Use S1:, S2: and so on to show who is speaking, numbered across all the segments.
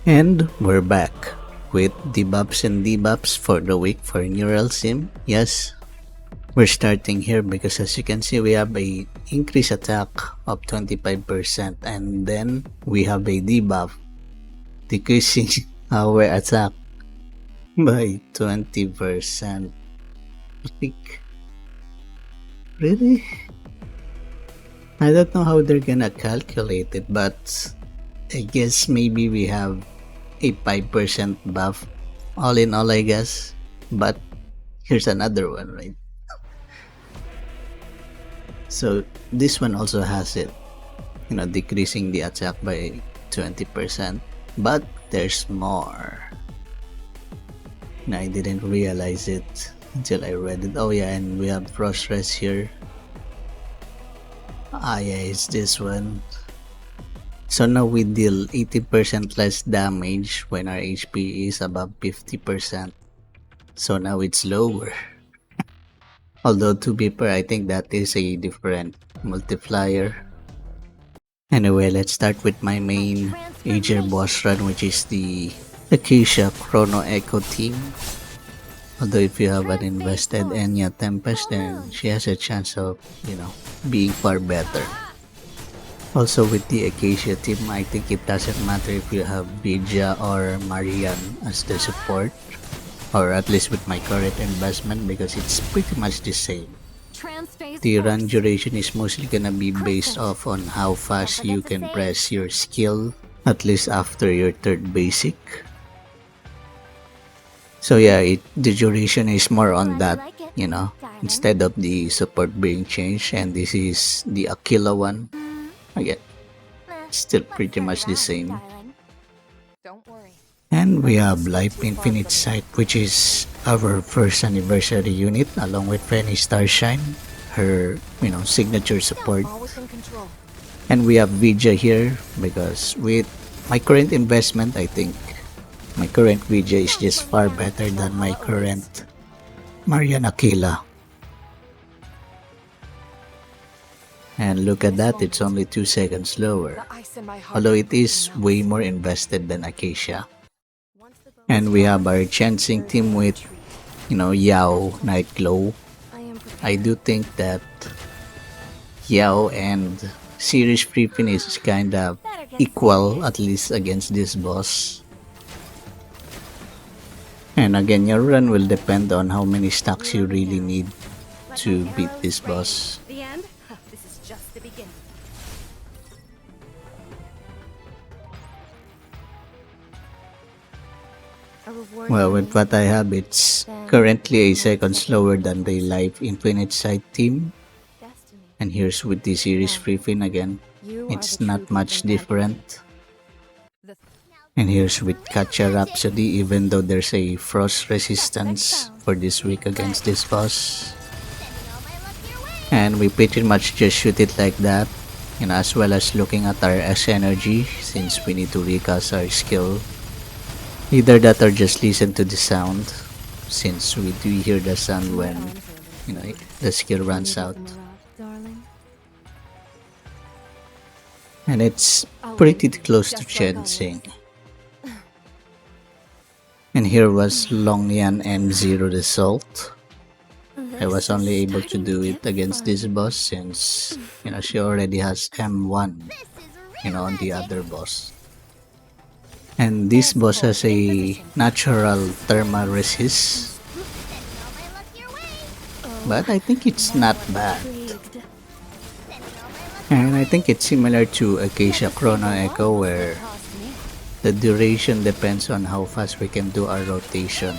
S1: And we're back with debuffs and debuffs for the week for Neural Sim. Yes, we're starting here because as you can see we have a increased attack of 25% and then we have a debuff decreasing our attack by 20%. Like, really? I don't know how they're gonna calculate it, but I guess maybe we have a 5% buff all in all, I guess. But here's another one, right? So this one also has it, decreasing the attack by 20%. But there's more. I didn't realize it until I read it. Oh yeah, and we have Frost Rest here. Ah yeah, it's this one. So now we deal 80% less damage when our HP is above 50%. So now it's lower. Although to be fair, I think that is a different multiplier. Anyway, let's start with my main Aegir boss run, which is the Acacia Chrono Echo team. Although if you haven't invested Enya Tempest, then she has a chance of, being far better. Also with the Acacia team, I think it doesn't matter if you have Fritia or Marian as the support, or at least with my current investment, because it's pretty much the same. The run duration is mostly gonna be based off on how fast you can press your skill, at least after your third basic. So yeah, the duration is more on that, instead of the support being changed, and this is the Aquilla one. Again, still pretty much the same. And we have Lyfe Infinite Sight, which is our first anniversary unit along with Fenny Starshine, her, signature support. And we have Fritia here because with my current investment, I think my current Fritia is just far better than my current Marian Aquilla. And look at that, it's only 2 seconds lower. Although it is way more invested than Acacia. And we have our Chensing team with, Yao, Nightglow. I do think that Yao and Series Fritin is kind of equal, at least against this boss. And again, your run will depend on how many stacks you really need to beat this boss. Well, with what I have, it's currently a second slower than the Lyfe Infinite Sight team. And here's with the Series Fritin again. It's not much different. And here's with Katya Rhapsody, even though there's a frost resistance for this week against this boss. And we pretty much just shoot it like that, as well as looking at our S energy since we need to recast our skill. Either that or just listen to the sound, since we do hear the sound when, the skill runs out. And it's pretty close to Chensing. And here was Longyan M0 result. I was only able to do it against this boss since, she already has M1, on the other boss. And this boss has a natural thermal resist, but I think it's not bad. And I think it's similar to Acacia Chrono Echo, where the duration depends on how fast we can do our rotation.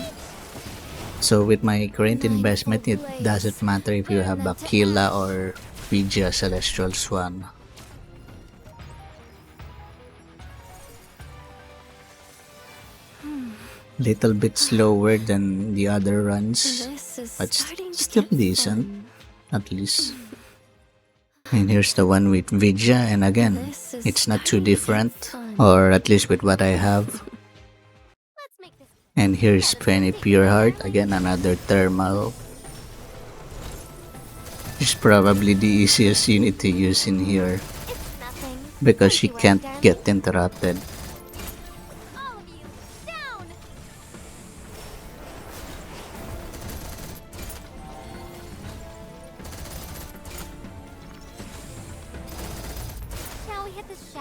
S1: So with my current investment, it doesn't matter if you have Aquilla or Fritia Celestial Swan. Little bit slower than the other runs, but still decent, at least. And here's the one with Fritia, and again, it's not too different, or at least with what I have. And here's Fenny Pureheart, again another thermal. She's probably the easiest unit to use in here because she can't get interrupted.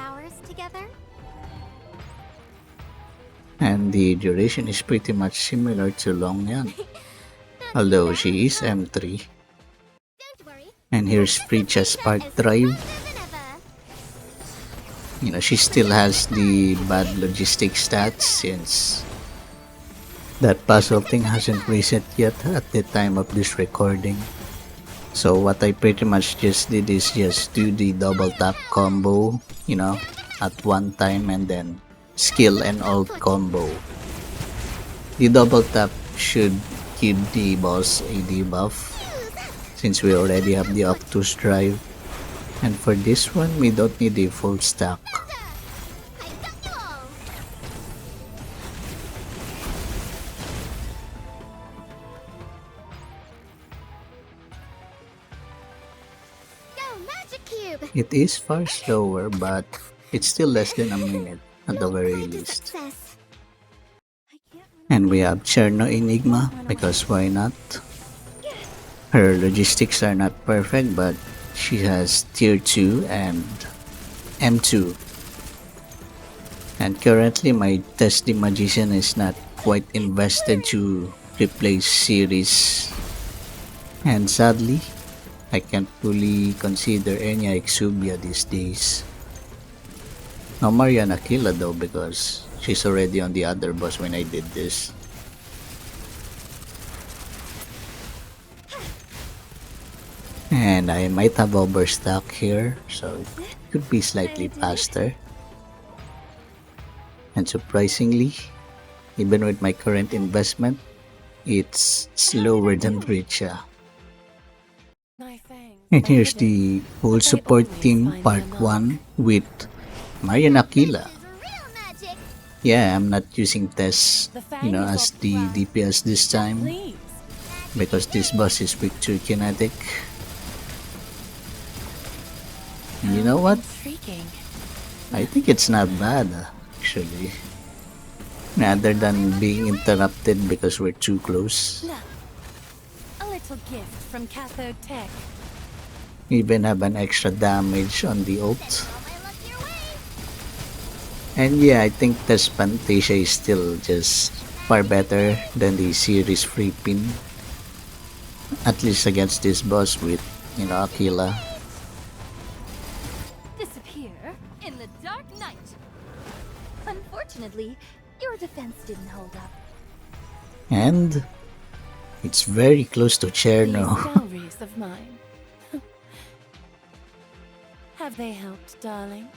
S2: hours together?
S1: And the duration is pretty much similar to Longyan, although she is M3.
S2: Don't worry.
S1: And here's Fritia's Sparkdrive. You know, she still has the bad logistic stats since that puzzle thing hasn't reset yet at the time of this recording. So what I pretty much just did is just do the double tap combo, you know, at one time and then skill and ult combo. The double tap should give the boss a debuff since we already have the Octus drive. And for this one, we don't need a full stack. It is far slower, but it's still less than a minute at the very least. And we have Cherno Enigma, because why not? Her logistics are not perfect, but she has tier 2 and M2. And currently my Testy Magician is not quite invested to replace series. And sadly, I can't fully consider Enya Exubia these days. No Marian Aquilla though, because she's already on the other boss when I did this. And I might have overstock here, so it could be slightly faster. And surprisingly, even with my current investment, it's slower than Fritia. And here's the whole support team part 1 with Marian Aquilla. Yeah, I'm not using Tess, you know, as the DPS this time because this boss is weak to kinetic. And you know what? I think it's not bad actually. Rather than being interrupted because we're too close.
S2: A little gift from Cathode Tech.
S1: Even have an extra damage on the ult. And yeah, I think the Fantasia is still just far better than the series free pin. At least against this boss with, you know, Aquilla.
S2: Disappear in the dark night. Unfortunately, your defense didn't hold up.
S1: And it's very close to Cherno.
S2: These of mine. Have they helped, darling?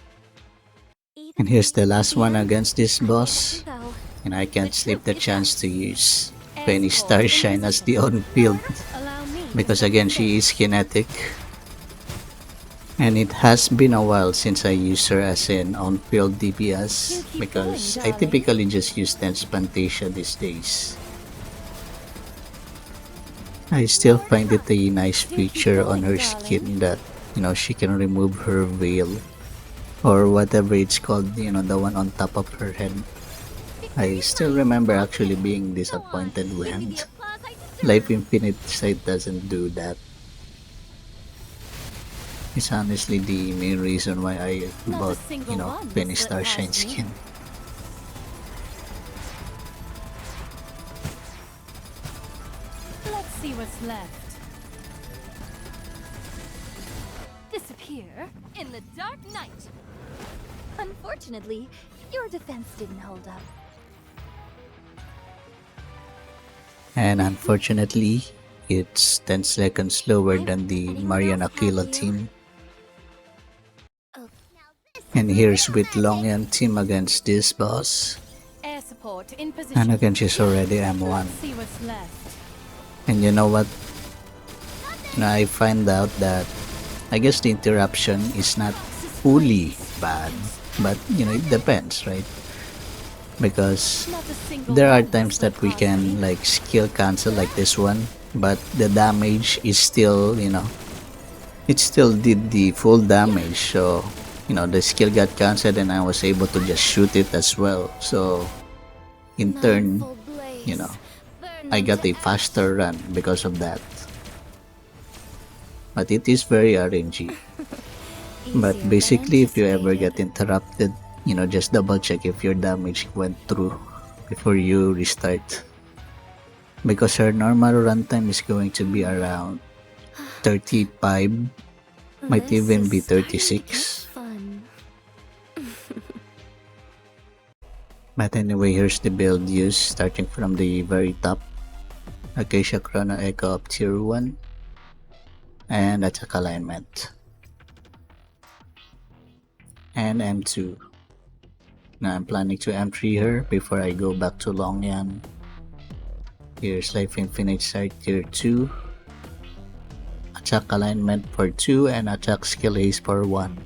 S1: And here's the last one against this boss. And I can't slip the chance to use Fenny Starshine as the on-field. Because again, she is kinetic. And it has been a while since I used her as an on-field DPS. Because I typically just use Tense Fantasia these days. I still find it a nice feature on her skin that, you know, she can remove her veil or whatever it's called, you know, the one on top of her head. I still remember actually being disappointed when Lyfe Infinite Sight doesn't do that. It's honestly the main reason why I bought, you know, Fenny Starshine skin.
S2: Let's see what's left. Disappear in the dark night. Unfortunately, your defense didn't hold up.
S1: And unfortunately, it's 10 seconds slower than the Marian Aquilla team. And here's with Longyan team against this boss.
S2: Air support in position.
S1: And again, she's already M1.
S2: See what's left.
S1: And you know what? I find out that I guess the interruption is not fully bad, but you know, it depends, right? Because there are times that we can like skill cancel like this one, but the damage is still, you know, it still did the full damage. So, you know, the skill got cancelled and I was able to just shoot it as well. So, in turn, you know, I got a faster run because of that. But it is very RNG. But
S2: Easier than
S1: basically, if you ever
S2: anticipated.
S1: get interrupted, just double check if your damage went through before you restart. Because her normal runtime is going to be around 35, might
S2: This
S1: even
S2: is
S1: be
S2: starting to get
S1: 36.
S2: fun.
S1: But anyway, here's the build used starting from the very top. Acacia Chrono Echo of Tier 1 and attack alignment. And M2. Now I'm planning to M3 her before I go back to Longyan. Here's Lyfe Infinite Sight Tier 2. Attack alignment for 2 and attack skill haste for 1.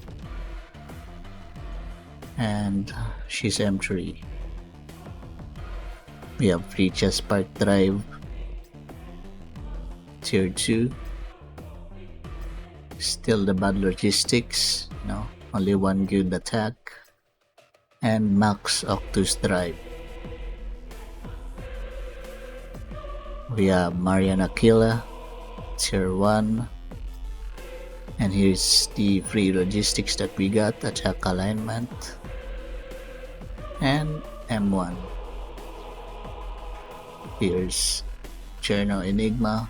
S1: And she's M3. We have Fritia Sparkdrive Tier 2. Still the bad logistics, only one good attack. And max Octus Drive. We have Marian Aquilla Tier 1. And here's the free logistics that we got, attack alignment. And M1. Here's Cherno Enigma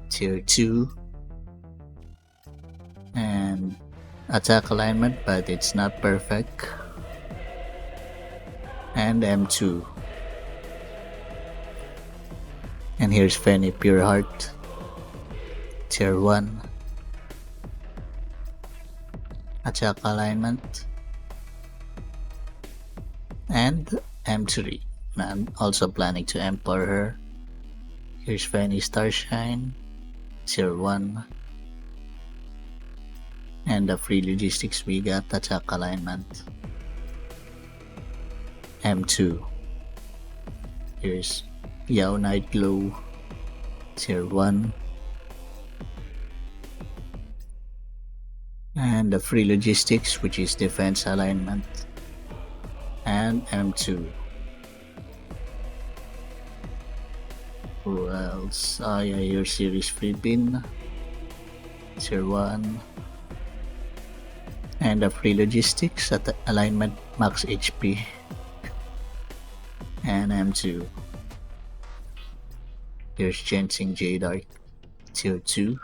S1: Tier 2. And attack alignment, but it's not perfect. And M2. And here's Fenny Pureheart Tier 1. Attack alignment. And M3. I'm also planning to employ her. Here's Fenny Starshine Tier 1. And the free logistics we got, attack alignment. M2. Here's Yao Night Glow Tier 1. And the free logistics, which is defense alignment. And M2. Who else? Yeah, your series free pin Tier 1. And the free logistics at the alignment max HP. And M2. Here's Chensing Jade Tier 2.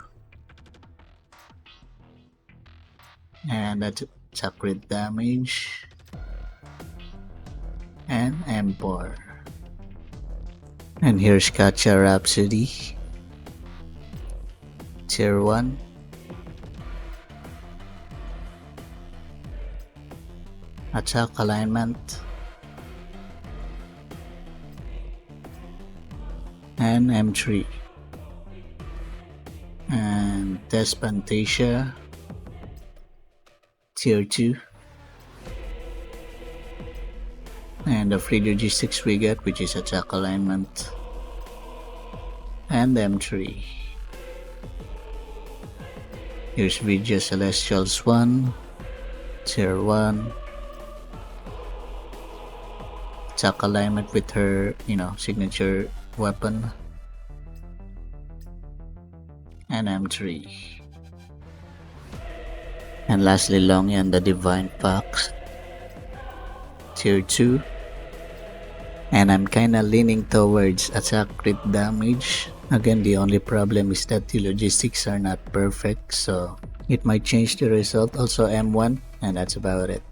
S1: And that's attack crit damage. And M4. And here's Katya Rhapsody Tier 1. Attack alignment. And M3. And Despantasia Tier 2. And the free logistics we get, which is attack alignment. And M3. Here's Vidya Celestials 1 Tier 1. Attack alignment with her, signature weapon. And M3. And lastly, Longyan, the Divine Fox Tier 2. And I'm kinda leaning towards attack crit damage. Again, the only problem is that the logistics are not perfect, so it might change the result. Also M1, and that's about it.